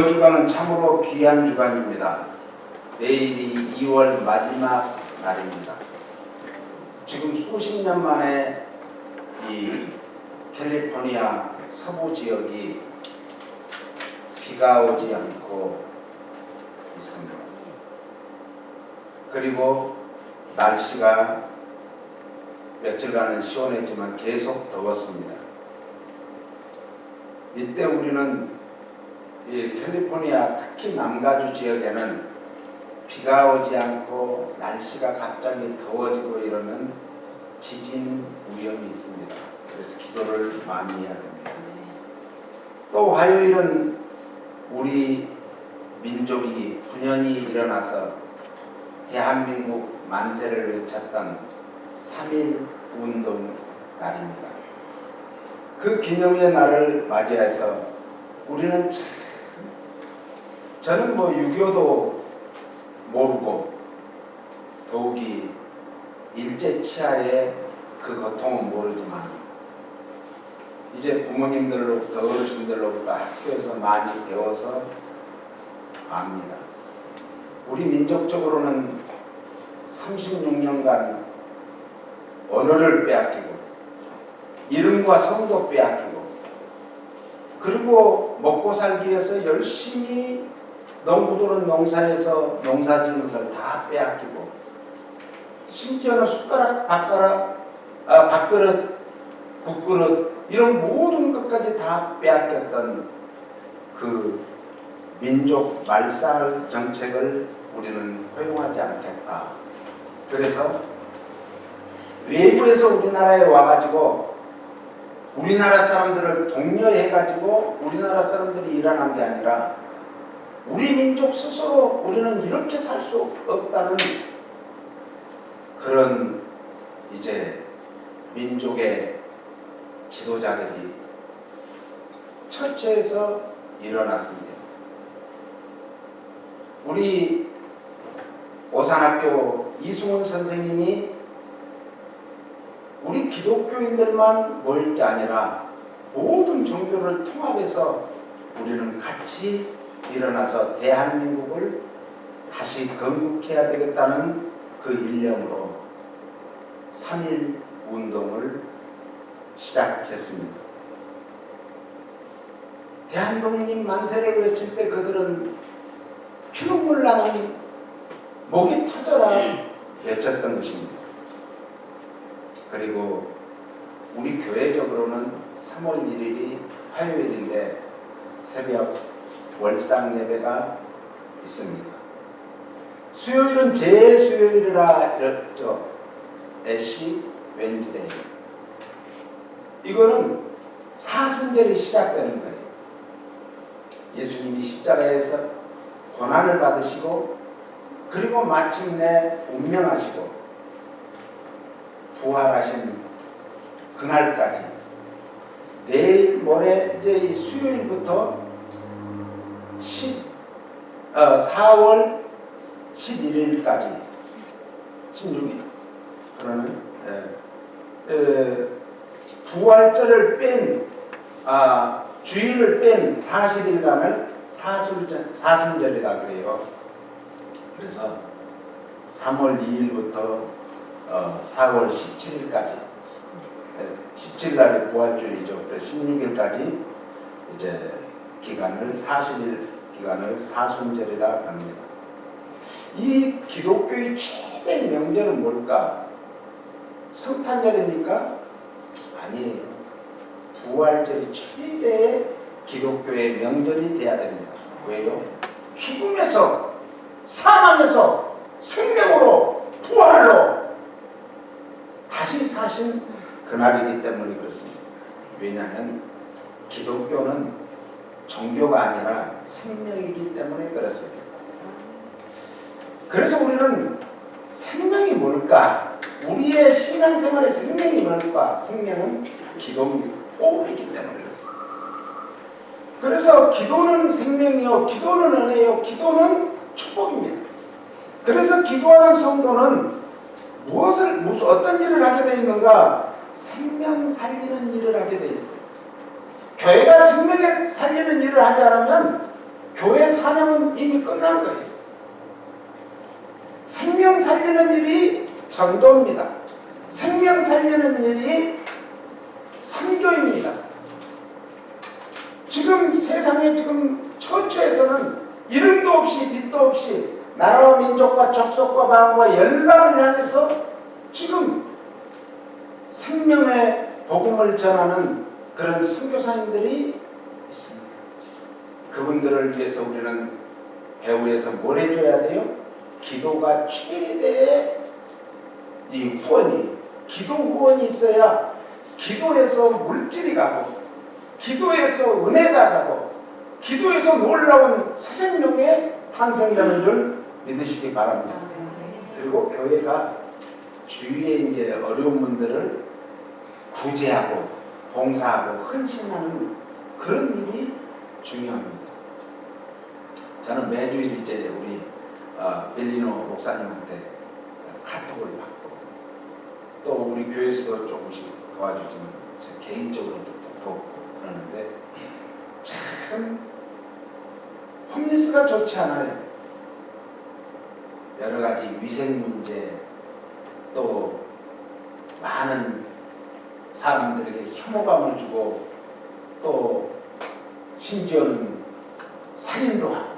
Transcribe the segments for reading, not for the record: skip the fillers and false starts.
이번 주간은 참으로 귀한 주간입니다. 내일이 2월 마지막 날입니다. 지금 수십 년 만에 이 캘리포니아 서부 지역이 비가 오지 않고 있습니다. 그리고 날씨가 며칠간은 시원했지만 계속 더웠습니다. 이때 우리는 이 캘리포니아 특히 남가주 지역에는 비가 오지 않고 날씨가 갑자기 더워지고 이러면 지진 위험이 있습니다. 그래서 기도를 많이 해야 됩니다. 또 화요일은 우리 민족이 분연히 일어나서 대한민국 만세를 외쳤던 3.1 운동 날입니다. 그 기념의 날을 맞이해서 우리는 저는 6.25도 모르고 더욱이 일제치하의 그 고통은 모르지만 이제 부모님들로부터 어르신들로부터 학교에서 많이 배워서 압니다. 우리 민족적으로는 36년간 언어를 빼앗기고 이름과 성도 빼앗기고 그리고 먹고 살기 위해서 열심히 농부들은 농사에서 농사짓는 것을 다 빼앗기고 심지어는 숟가락, 밥그릇, 국그릇 이런 모든 것까지 다 빼앗겼던 그 민족 말살 정책을 우리는 허용하지 않겠다. 그래서 외부에서 우리나라에 와가지고 우리나라 사람들을 독려해가지고 우리나라 사람들이 일어난 게 아니라 우리 민족 스스로 우리는 이렇게 살 수 없다는 그런 이제 민족의 지도자들이 처처에서 일어났습니다. 우리 오산학교 이승훈 선생님이 우리 기독교인들만 모일 게 아니라 모든 종교를 통합해서 우리는 같이 일어나서 대한민국을 다시 건국해야 되겠다는 그 일념으로 3.1 운동을 시작했습니다. 대한독립 만세를 외칠 때 그들은 피눈물 나는 목이 터져라 외쳤던 것입니다. 그리고 우리 교회적으로는 3월 1일이 화요일인데 새벽 월상 예배가 있습니다. 수요일은 제수요일이라 이랬죠. 애쉬 웬즈데이. 이거는 사순절이 시작되는 거예요. 예수님이 십자가에서 고난을 받으시고 그리고 마침내 운명하시고 부활하신 그날까지 내일 모레 이제 이 수요일부터 4월 11일까지 16일 그러면 부활절을 뺀 주일을 뺀 40일간을 사순절이라 그래요. 그래서 3월 2일부터 4월 17일까지 17일날이 부활절이죠. 그래서 16일까지 이제 기간을 40일 기간을 사순절이라 합니다. 이 기독교의 최대 명절은 뭘까? 성탄절입니까? 아니에요. 부활절이 최대의 기독교의 명절이 돼야 됩니다. 왜요? 죽음에서 사망에서 생명으로 부활로 다시 사신 그날이기 때문에 그렇습니다. 왜냐하면 기독교는 종교가 아니라 생명이기 때문에 그렇습니다. 그래서 우리는 생명이 뭘까? 우리의 신앙생활의 생명이 뭘까? 생명은 기도입니다. 호흡이기 때문에 그렇습니다. 그래서 기도는 생명이요, 기도는 은혜요, 기도는 축복입니다. 그래서 기도하는 성도는 어떤 일을 하게 되어 있는가? 생명 살리는 일을 하게 되어 있어요. 교회가 생명에 살리는 일을 하지 않으면 교회 사명은 이미 끝난 거예요. 생명 살리는 일이 전도입니다. 생명 살리는 일이 선교입니다. 지금 세상에 지금 처처에서는 이름도 없이 빛도 없이 나라와 민족과 족속과 방언과 열방을 향해서 지금 생명의 복음을 전하는 그런 선교사님들이 있습니다. 그분들을 위해서 우리는 배후에서 뭘 해줘야 돼요? 기도가 최대의 이 후원이, 기도 후원이 있어야 기도에서 물질이 가고, 기도에서 은혜가 가고, 기도에서 놀라운 새 생명의 탄생되는 줄 믿으시기 바랍니다. 그리고 교회가 주위에 이제 어려운 분들을 구제하고 봉사하고 헌신하는 그런 일이 중요합니다. 저는 매주일 이제 우리 벨리노 목사님한테 카톡을 받고 또 우리 교회에서도 조금씩 도와주지만 제 개인적으로도 돕고 그러는데 참 홈리스가 좋지 않아요. 여러 가지 위생 문제 또 많은 사람들에게 혐오감을 주고 또 심지어는 살인도 하고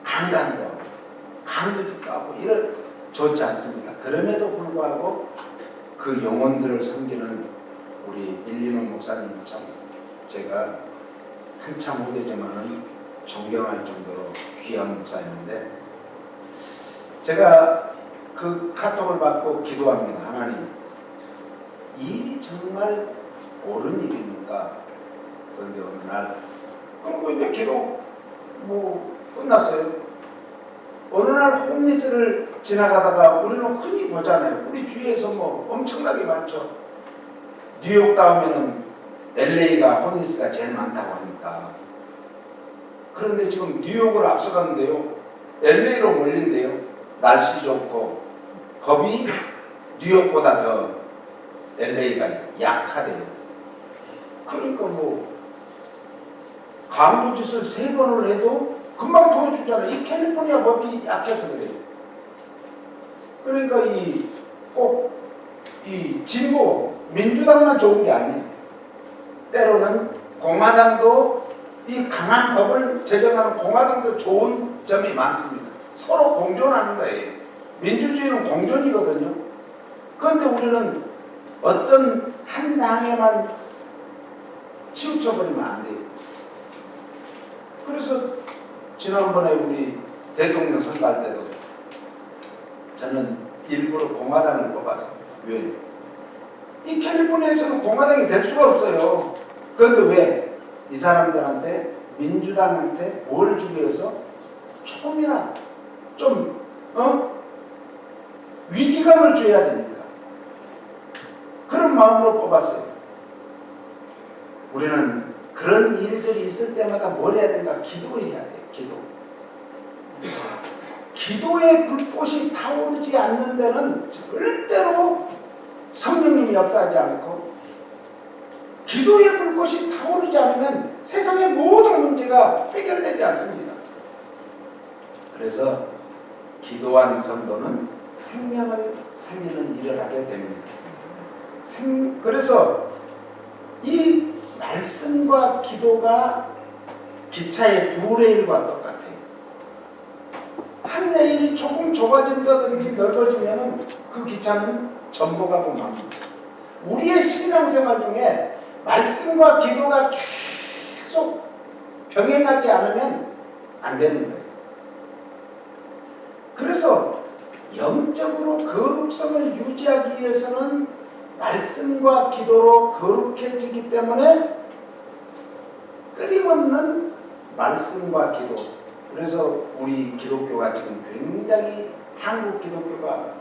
강간도 하고 강도도 하고 이런 좋지 않습니다. 그럼에도 불구하고 그 영혼들을 섬기는 우리 밀리노 목사님 참 제가 한참 후대지만은 존경할 정도로 귀한 목사님인데 제가 그 카톡을 받고 기도합니다. 하나님, 이 일이 정말 옳은 일입니까? 그런데 어느 날 그럼 이제 기도 끝났어요. 어느 날 홈리스를 지나가다가 우리는 흔히 보잖아요. 우리 주위에서 엄청나게 많죠. 뉴욕 다음에는 LA가 홈리스가 제일 많다고 하니까. 그런데 지금 뉴욕을 앞서가는데요. LA로 몰린대요. 날씨 좋고 법이 뉴욕보다 더 LA가 약하대요. 그러니까 강도짓을 3번을 해도 금방 도와주잖아요. 이 캘리포니아 법이 약해서 그래요. 그러니까 꼭 이 진보 민주당만 좋은 게 아니에요. 때로는 공화당도 이 강한 법을 제정하는 공화당도 좋은 점이 많습니다. 서로 공존하는 거예요. 민주주의는 공존이거든요. 그런데 우리는 어떤 한 당에만 치우쳐버리면 안 돼요. 그래서 지난번에 우리 대통령 선거할 때도 저는 일부러 공화당을 뽑았습니다. 왜? 이 캘리포니아에서는 공화당이 될 수가 없어요. 그런데 왜? 이 사람들한테 민주당한테 뭘 주기 위해서 조금이나 좀 위기감을 줘야 되니까 그런 마음으로 뽑았어요. 우리는 그런 일들이 있을 때마다 뭘 해야 된가? 기도해야 돼요. 기도의 불꽃이 타오르지 않는 데는 절대로 성령님이 역사하지 않고, 기도의 불꽃이 타오르지 않으면 세상의 모든 문제가 해결되지 않습니다. 그래서 기도하는 성도는 생명을 살리는 일을 하게 됩니다. 그래서 이 말씀과 기도가 기차의 두 레일과 똑같아요. 한 레일이 조금 좁아진다든지 넓어지면 그 기차는 전복하고 맙니다. 우리의 신앙생활 중에 말씀과 기도가 계속 병행하지 않으면 안 되는 거예요. 그래서 영적으로 거룩성을 유지하기 위해서는 말씀과 기도로 거룩해지기 때문에 끊임없는 말씀과 기도. 그래서 우리 기독교가 지금 굉장히 한국 기독교가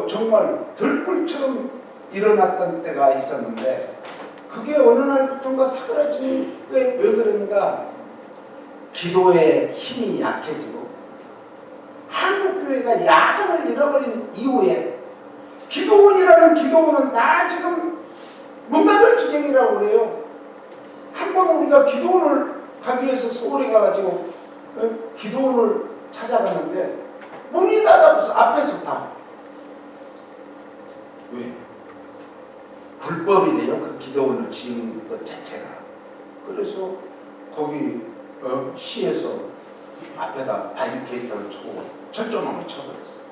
정말 들불처럼 일어났던 때가 있었는데 그게 어느 날부터인가 사그라진 게 왜 그런가? 기도의 힘이 약해지고 한국교회가 야성을 잃어버린 이후에 기도원이라는 기도원은 다 지금 문 닫을 지경이라고 그래요. 한번 우리가 기도원을 가기 위해서 서울에 가가지고 기도원을 찾아가는데 문이 닫아서 앞에서 다. 왜? 불법이 돼요. 그 기도원을 지은 것 자체가. 그래서 거기 시에서 앞에다 바리케이트를 쳐고 철조망을 쳐버렸어요.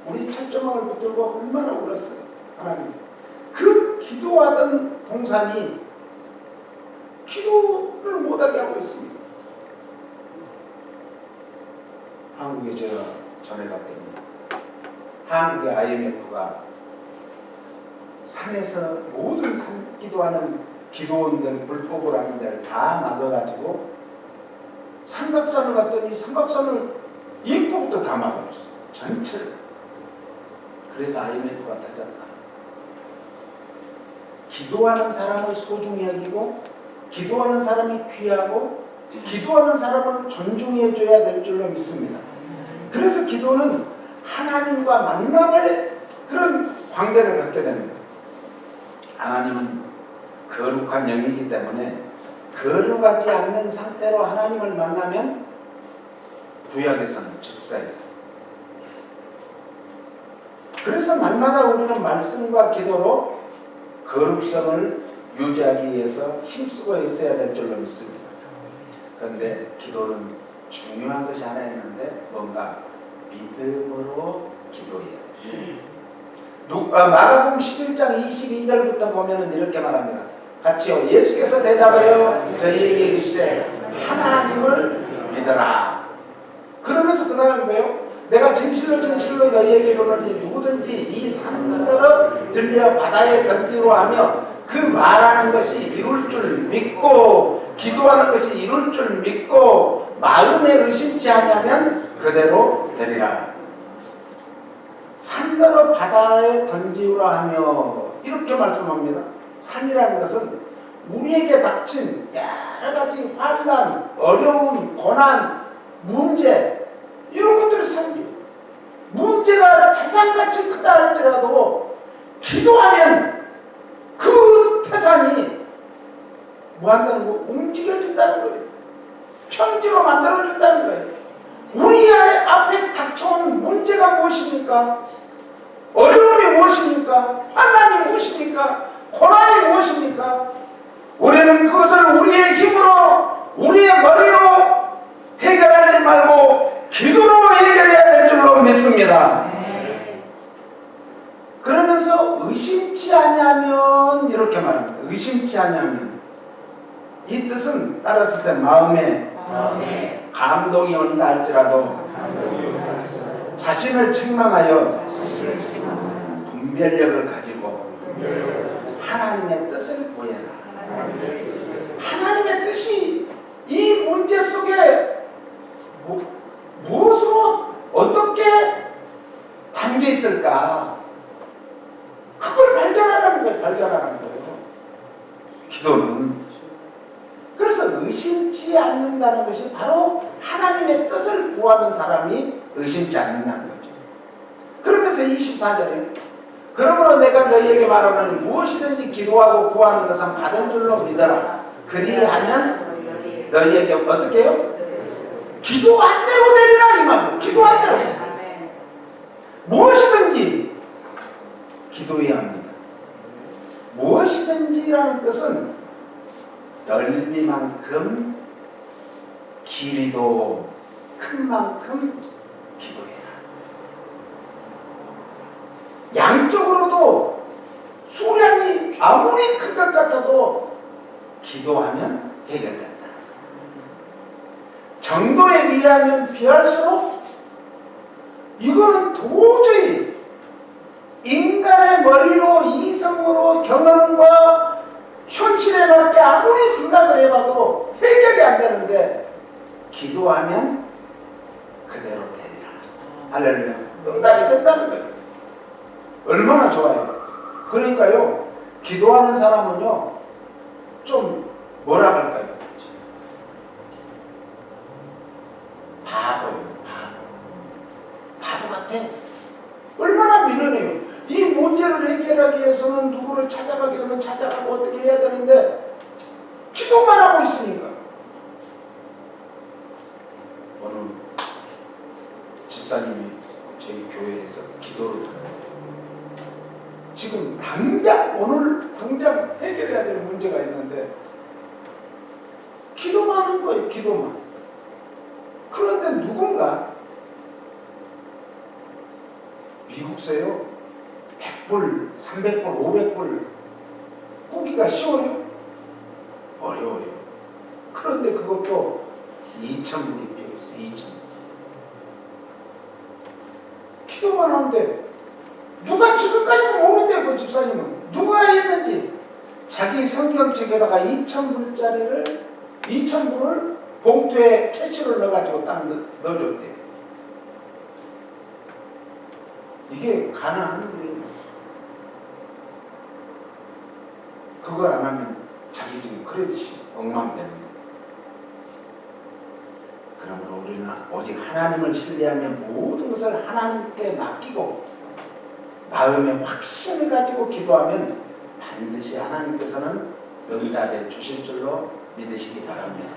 우리 철조망을 붙들고 얼마나 울었어요. 하나님. 그 기도하던 동산이 기도를 못하게 하고 있습니다. 한국에 제가 전에 갔더니 한국의 IMF가 산에서 모든 산 기도하는 기도원들 불법을 하는 데를 다 막아가지고 삼각산을 갔더니 삼각산을 입구부터 다 막아줬어요. 전체를. 그래서 IMF가 터졌다. 기도하는 사람을 소중히 여기고 기도하는 사람이 귀하고 기도하는 사람을 존중해줘야 될 줄로 믿습니다. 그래서 기도는 하나님과 만남을 그런 관계를 갖게 됩니다. 하나님은 거룩한 영이기 때문에 거룩하지 않는 상태로 하나님을 만나면 구약에서는 즉사했어요. 그래서 날마다 우리는 말씀과 기도로 거룩성을 유지하기 위해서 힘쓰고 있어야 될 줄로 믿습니다. 그런데 기도는 중요한 것이 하나 있는데 뭔가 믿음으로 기도해야 돼요. 마가복음 11장 22절부터 보면은 이렇게 말합니다. 같이요. 예수께서 대답하여 저희에게 이르시되 하나님을 믿어라. 그러면서 그 다음에 뭐예요? 내가 진실로 진실로 너희에게 이르노니 누구든지 이 산들을 들려 바다에 던지로 하며 그 말하는 것이 이룰 줄 믿고 기도하는 것이 이룰 줄 믿고 마음에 의심치 않으면 그대로 되리라. 산더러 바다에 던지우라 하며 이렇게 말씀합니다. 산이라는 것은 우리에게 닥친 여러 가지 환난, 어려움, 고난, 문제 이런 것들이 산이에요. 문제가 태산같이 크다 할지라도 기도하면 그 태산이 뭐 한다는 거? 움직여진다는 거예요. 평지로 만들어준다는 거예요. 우리 앞에 닥쳐온 문제가 무엇입니까? 어려움이 무엇입니까? 환난이 무엇입니까? 고난이 무엇입니까? 우리는 그것을 우리의 힘으로 우리의 머리로 해결하지 말고 기도로 해결해야 될 줄로 믿습니다. 그러면서 의심치 아니하면 이렇게 말합니다. 의심치 아니하면 이 뜻은 따라서 마음에 감동이 온다 할지라도 자신을 책망하여 분별력을 가지고 하나님의 뜻을 구해라. 하나님의 뜻이 이 문제 속에 무엇으로 어떻게 담겨 있을까? 그걸 발견하라는 거예요. 발견하라는 거예요. 기도는. 그래서 의심치 않는다는 것이 바로 하나님의 뜻을 구하는 사람이 의심치 않는다는 거죠. 그러면서 24절에 그러므로 내가 너희에게 말하노니 무엇이든지 기도하고 구하는 것은 받은 줄로 믿어라. 그리하면 너희에게 어떻게 해요? 기도한 대로 되리라 이 말이에요. 기도한 대로. 무엇이든지 기도해야 합니다. 무엇이든지라는 뜻은 넓이만큼 길이도 큰 만큼 기도해라. 양쪽으로도 수량이 아무리 큰 것 같아도 기도하면 해결된다. 정도에 비하면 비할수록 이거는 도저히 인간의 머리로 이성으로 경험과 현실에 맞게 아무리 생각을 해봐도 해결이 안 되는데 기도하면 그대로 되리라. 할렐루야. 응답이 됐다는 거예요. 얼마나 좋아요. 그러니까요, 기도하는 사람은요 좀 뭐라 할까요? 바보예요. 바보 같아. 얼마나 미련해요. 이 문제를 해결하기 위해서는 누구를 찾아가게 되면 찾아가고 어떻게 해야 되는데 기도만 하고 있으니까 어느 집사님이 저희 교회에서 기도를 하는데 지금 오늘 당장 해결해야 될 문제가 있는데 기도만 하는 거예요. 기도만. 그런데 누군가 미국서요 100불, 300불, 500불 꾸기가 쉬워요? 어려워요. 그런데 그것도 2,000불이 필요했어요. 2,000불. 기도만 하는데 누가 지금까지는 모른대요. 그 집사님은 누가 했는지. 자기 성경책에다가 2,000불을 봉투에 캐시를 넣어가지고 딱 넣어줬대요. 이게 가능한 일이에요. 그걸 안 하면 자기 지금 크레딧이 엉망되는 거예요. 그러므로 우리는 오직 하나님을 신뢰하며 모든 것을 하나님께 맡기고 마음의 확신을 가지고 기도하면 반드시 하나님께서는 응답해 주실 줄로 믿으시기 바랍니다.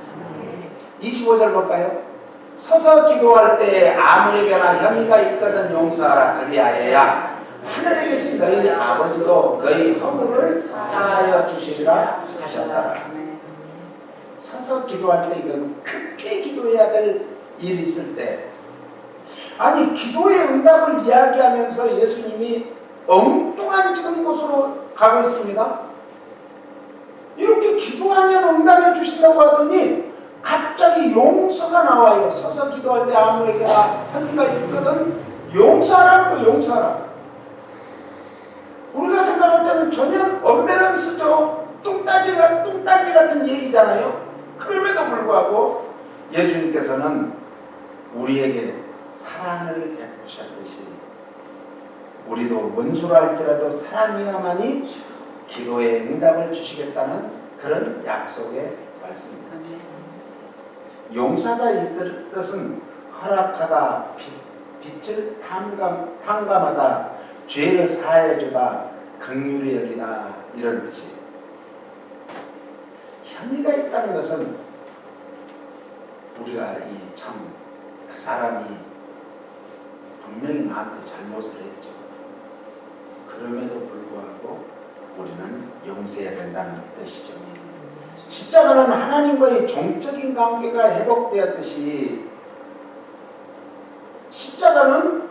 25절 볼까요? 서서 기도할 때 아무에게나 혐의가 있거든 용서하라. 그리하여야 하늘에 계신 너희 아버지도 너희 허물을 사하여 주시리라 하셨더라. 서서 기도할 때 이건 크게 기도해야 될 일이 있을 때, 아니 기도의 응답을 이야기하면서 예수님이 엉뚱한 지금 곳으로 가고 있습니다. 이렇게 기도하면 응답해 주신다고 하더니 갑자기 용서가 나와요. 서서 기도할 때 아무에게나 혐의가 있거든 용서하라는 거. 용서하라. 우리가 생각할 때는 전혀 언밸런스도 뚱따지 같은 얘기잖아요. 그럼에도 불구하고 예수님께서는 우리에게 사랑을 베푸셨듯이 우리도 원수로 할지라도 사랑해야만이 기도에 응답을 주시겠다는 그런 약속의 말씀입니다. 용서가 이 뜻은 허락하다, 빛을 탐감하다, 죄를 사해주다, 긍휼히 여기다, 이런 뜻이에요. 혐의가 있다는 것은 우리가 그 사람이 분명히 나한테 잘못을 했죠. 그럼에도 불구하고 우리는 용서해야 된다는 뜻이죠. 십자가는 하나님과의 종적인 관계가 회복되었듯이 십자가는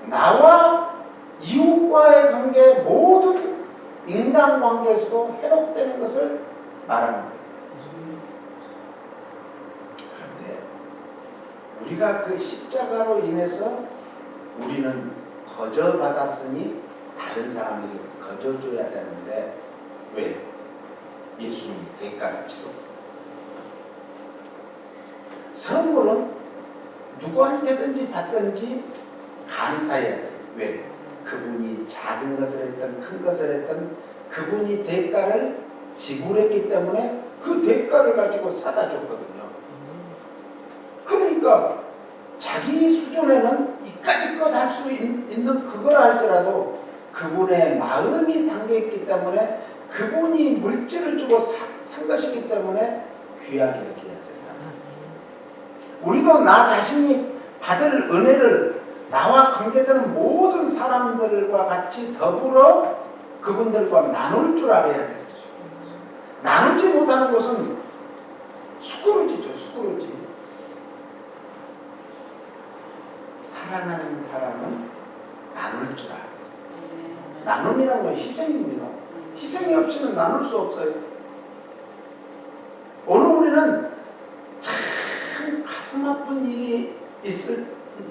나와 이웃과의 관계, 모든 인간관계에서도 회복되는 것을 말하는 거예요. 그런데 우리가 그 십자가로 인해서 우리는 거저받았으니 다른 사람에게 거저줘야 되는데 왜? 예수님이 대가를 치러. 선물은 누구한테든지 받든지 감사해야 돼요. 왜? 그분이 작은 것을 했든 큰 것을 했든 그분이 대가를 지불했기 때문에 그 대가를 가지고 사다 줬거든요. 그러니까 자기 수준에는 이까짓 할 수 있는 그걸 할지라도 그분의 마음이 담겨있기 때문에 그분이 물질을 주고 산 것이기 때문에 귀하게 여겨야 된다. 우리도 나 자신이 받을 은혜를 나와 관계되는 모든 사람들과 같이 더불어 그분들과 나눌 줄 알아야 되죠. 나누지 못하는 것은 수그러지죠. 수그러지. 사랑하는 사람은 나눌 줄 알아요. 나눔이라는 건 희생입니다. 희생이 없이는 나눌 수 없어요. 오늘 우리는 참 가슴 아픈 일이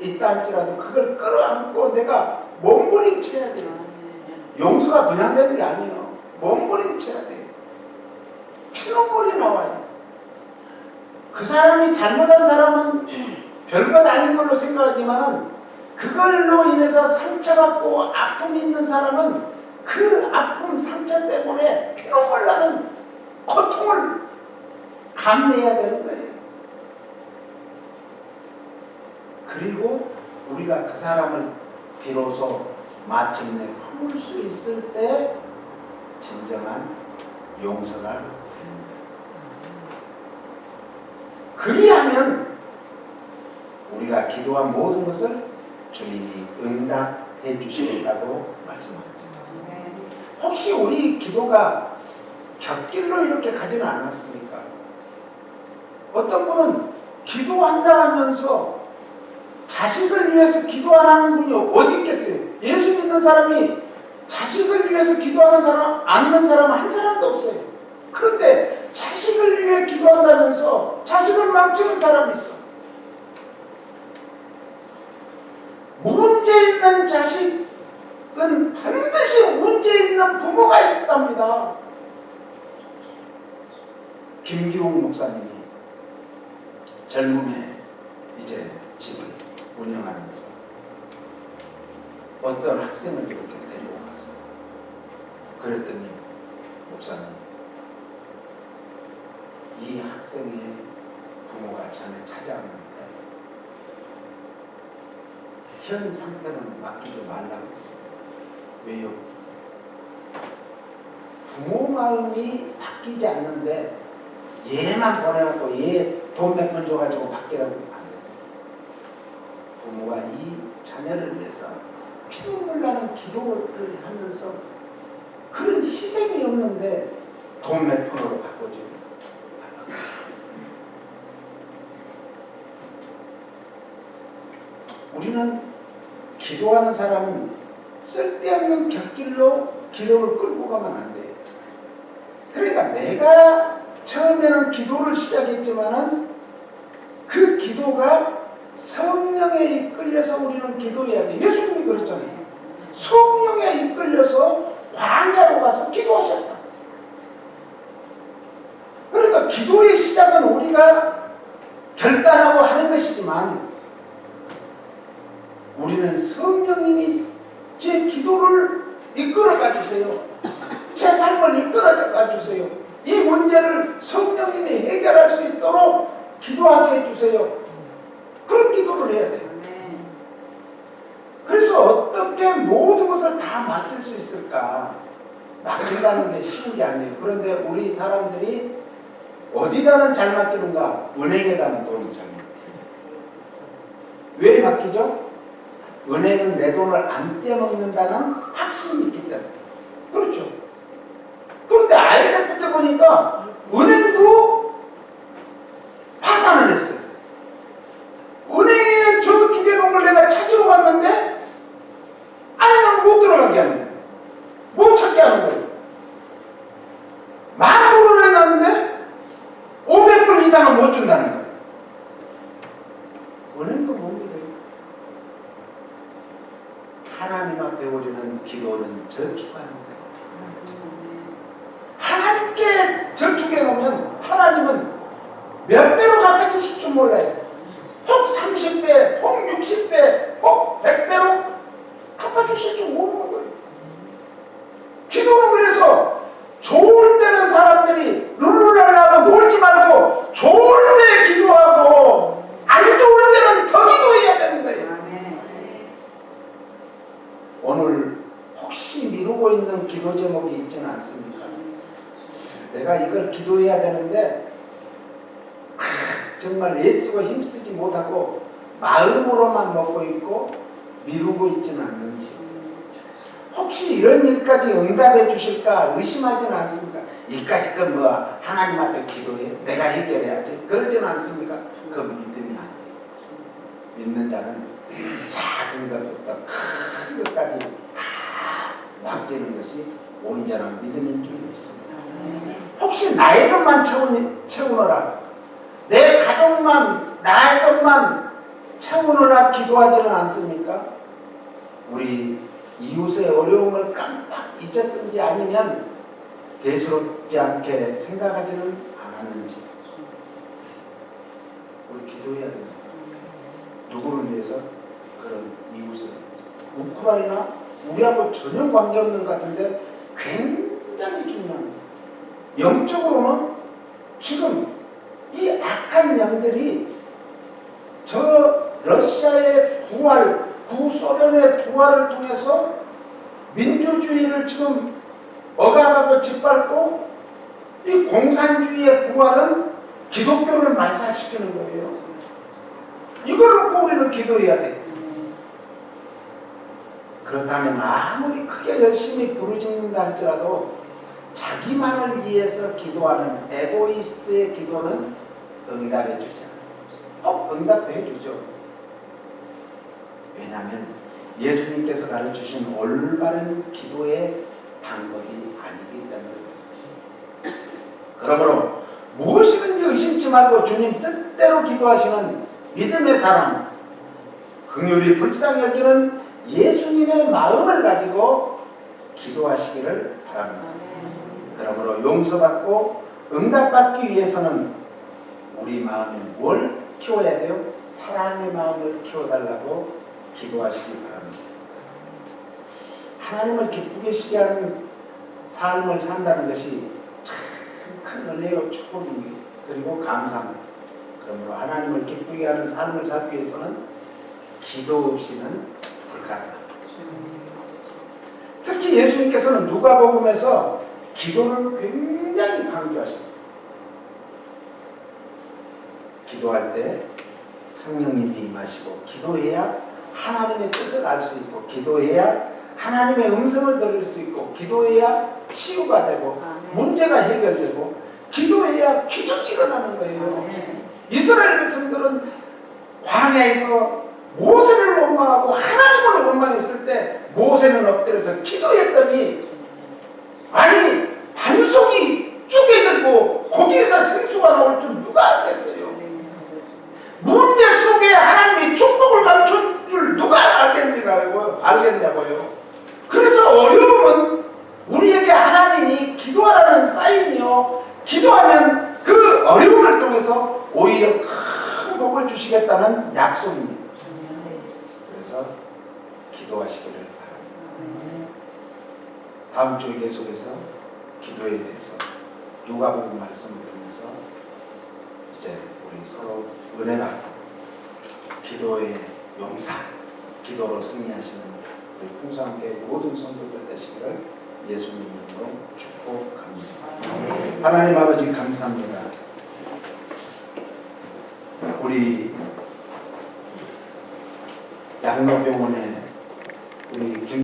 있다 할지라도 그걸 끌어안고 내가 몸부림쳐야 돼요. 용서가 그냥 되는 게 아니에요. 몸부림쳐야 돼요. 피눈물이 나와요. 그 사람이 잘못한 사람은 별것 아닌 걸로 생각하지만은 그걸로 인해서 상처받고 아픔이 있는 사람은 그 아픔, 상처 때문에 피눈물 나는 고통을 감내해야 되는 거예요. 그리고 우리가 그 사람을 비로소 마침내 품을 수 있을 때 진정한 용서가 되는 거예요. 그리하면 내가 기도한 모든 것을 주님이 응답해 주시겠다고 말씀합니다. 혹시 우리 기도가 곁길로 이렇게 가지는 않았습니까? 어떤 분은 기도한다 하면서 자식을 위해서 기도 안 하는 분이 어디 있겠어요? 예수 믿는 사람이 자식을 위해서 기도하는 사람, 않는 사람은 한 사람도 없어요. 그런데 자식을 위해 기도한다면서 자식을 망치는 사람이 있어. 문제 있는 자식은 반드시 문제 있는 부모가 있답니다. 김기웅 목사님이 젊음에 이제 집을 운영하면서 어떤 학생을 이렇게 데리고 갔어요. 그랬더니 목사님, 이 학생의 부모가 전에 찾아왔는데 현 상태는 맡기지 말라고 했습니다. 왜요? 부모 마음이 바뀌지 않는데 얘만 보내놓고 얘 돈 몇 푼 줘가지고 바뀌라고 안 돼요. 부모가 이 자녀를 위해서 피눈물 나는 기도를 하면서 그런 희생이 없는데 돈 몇 푼으로 바꿔줘요. 우리는 기도하는 사람은 쓸데없는 곁길로 기도를 끌고 가면 안 돼요. 그러니까 내가 처음에는 기도를 시작했지만은 그 기도가 성령에 이끌려서 우리는 기도해야 돼. 예수님이 그랬잖아요. 성령에 이끌려서 광야로 가서 기도하셨다. 그러니까 기도의 시작은 우리가 결단하고 하는 것이지만 우리는 성령님이 제 기도를 이끌어가 주세요. 제 삶을 이끌어가 주세요. 이 문제를 성령님이 해결할 수 있도록 기도하게 해주세요. 그런 기도를 해야 돼요. 그래서 어떻게 모든 것을 다 맡길 수 있을까? 맡긴다는 게 쉬운 게 아니에요. 그런데 우리 사람들이 어디다는 잘 맡기는가? 은행에다는 돈을 잘 맡겨요. 왜 맡기죠? 은행은 내 돈을 안 떼먹는다는 확신이 있기 때문에. 그렇죠. 그런데 IMF 때 보니까 은행도 파산을 했어요. 은행에 저축해 놓은 걸 내가 찾으러 갔는데 아니면 못 들어가게 하는 거예요. 못 찾게 하는 거예요. 10,000불을 해놨는데 500불 이상은 못 준다는 거예요. 은행도 못 믿어요. 하나님 앞에 우리는 기도는 저축하는 거예요. 하나님께 저축해 놓으면 하나님은 몇 배로 갚아주실 줄 몰라요. 혹 30배, 혹 60배, 혹 100배로 갚아주실 줄 모르는 거예요. 기도는 그래서 좋을 때는 사람들이 룰루랄라고 놀지 말고 좋을 때 기도하고 안 좋을 때는 더 기도해야 되는 거예요. 오늘 혹시 미루고 있는 기도 제목이 있지는 않습니까? 내가 이걸 기도해야 되는데 정말 애쓰고 힘쓰지 못하고 마음으로만 먹고 있고 미루고 있지는 않는지, 혹시 이런 일까지 응답해 주실까 의심하지는 않습니까? 이까지 건 뭐 하나님 앞에 기도해 내가 해결해야지 그러지는 않습니까? 그 믿음이 아니에요. 믿는 자는 작은 것부터 큰 것까지 다 맡기는 것이 온전한 믿음인 줄 믿습니다. 혹시 나의 것만 채우느라, 내 가족만, 나의 것만 채우느라 기도하지는 않습니까? 우리 이웃의 어려움을 깜빡 잊었든지 아니면 대수롭지 않게 생각하지는 않았는지 우리 기도해야 됩니다. 누구를 위해서? 그런 이웃을 위해서. 우크라이나 우리하고 전혀 관계없는 것 같은데 굉장히 중요합니다. 영적으로는 지금 이 악한 영들이 저 러시아의 부활, 구소련의 부활을 통해서 민주주의를 지금 억압하고 짓밟고 이 공산주의의 부활은 기독교를 말살시키는 거예요. 이걸 놓고 우리는 하나님을 기도해야 돼. 그렇다면 아무리 크게 열심히 부르짖는다 할지라도 자기만을 위해서 기도하는 에고이스트의 기도는 응답해 주지 않아요. 꼭 응답해 주죠. 왜냐하면 예수님께서 가르치신 올바른 기도의 방법이 아니기 때문에 그렇습니다. 그러므로 무엇이든지 의심치 말고 주님 뜻대로 기도하시는 믿음의 사람, 긍휼히 불쌍히 여기는 예수님의 마음을 가지고 기도하시기를 바랍니다. 그러므로 용서받고 응답받기 위해서는 우리 마음에 뭘 키워야 돼요? 사랑의 마음을 키워달라고 기도하시기 바랍니다. 하나님을 기쁘게 시게 하는 삶을 산다는 것이 참 큰 은혜요 축복입니다. 그리고 감사합니다. 그러므로 하나님을 기쁘게 하는 삶을 살기 위해서는 기도 없이는 불가능합니다. 특히 예수님께서는 누가복음에서 기도를 굉장히 강조하셨어요. 기도할 때 성령님이 임하시고 기도해야 하나님의 뜻을 알 수 있고 기도해야 하나님의 음성을 들을 수 있고 기도해야 치유가 되고 문제가 해결되고 기도해야 기적이 일어나는 거예요. 이스라엘 백성들은 광야에서 모세를 원망하고 하나님을 원망했을 때 모세는 엎드려서 기도했더니 아니 반송이 쪼개지고 거기에서 생수가 나올 줄 누가 알겠어요. 문제 속에 하나님이 축복을 감춘 줄 누가 알겠냐고요. 그래서 어려움은 우리에게 하나님이 기도하라는 사인이요, 기도하면 그 어려움을 통해서 오히려 큰 복을 주시겠다는 약속입니다. 그래서 기도하시기를 바랍니다. 다음 주 계속해서 기도에 대해서 누가복음 말씀을 통해서 이제 우리 서로 은혜 받고 기도의 용사, 기도로 승리하시는 우리 풍성함께 모든 성도들 되시기를 예수님 이름으로 축복합니다. 하나님 아버지 감사합니다. 우리 양로병원에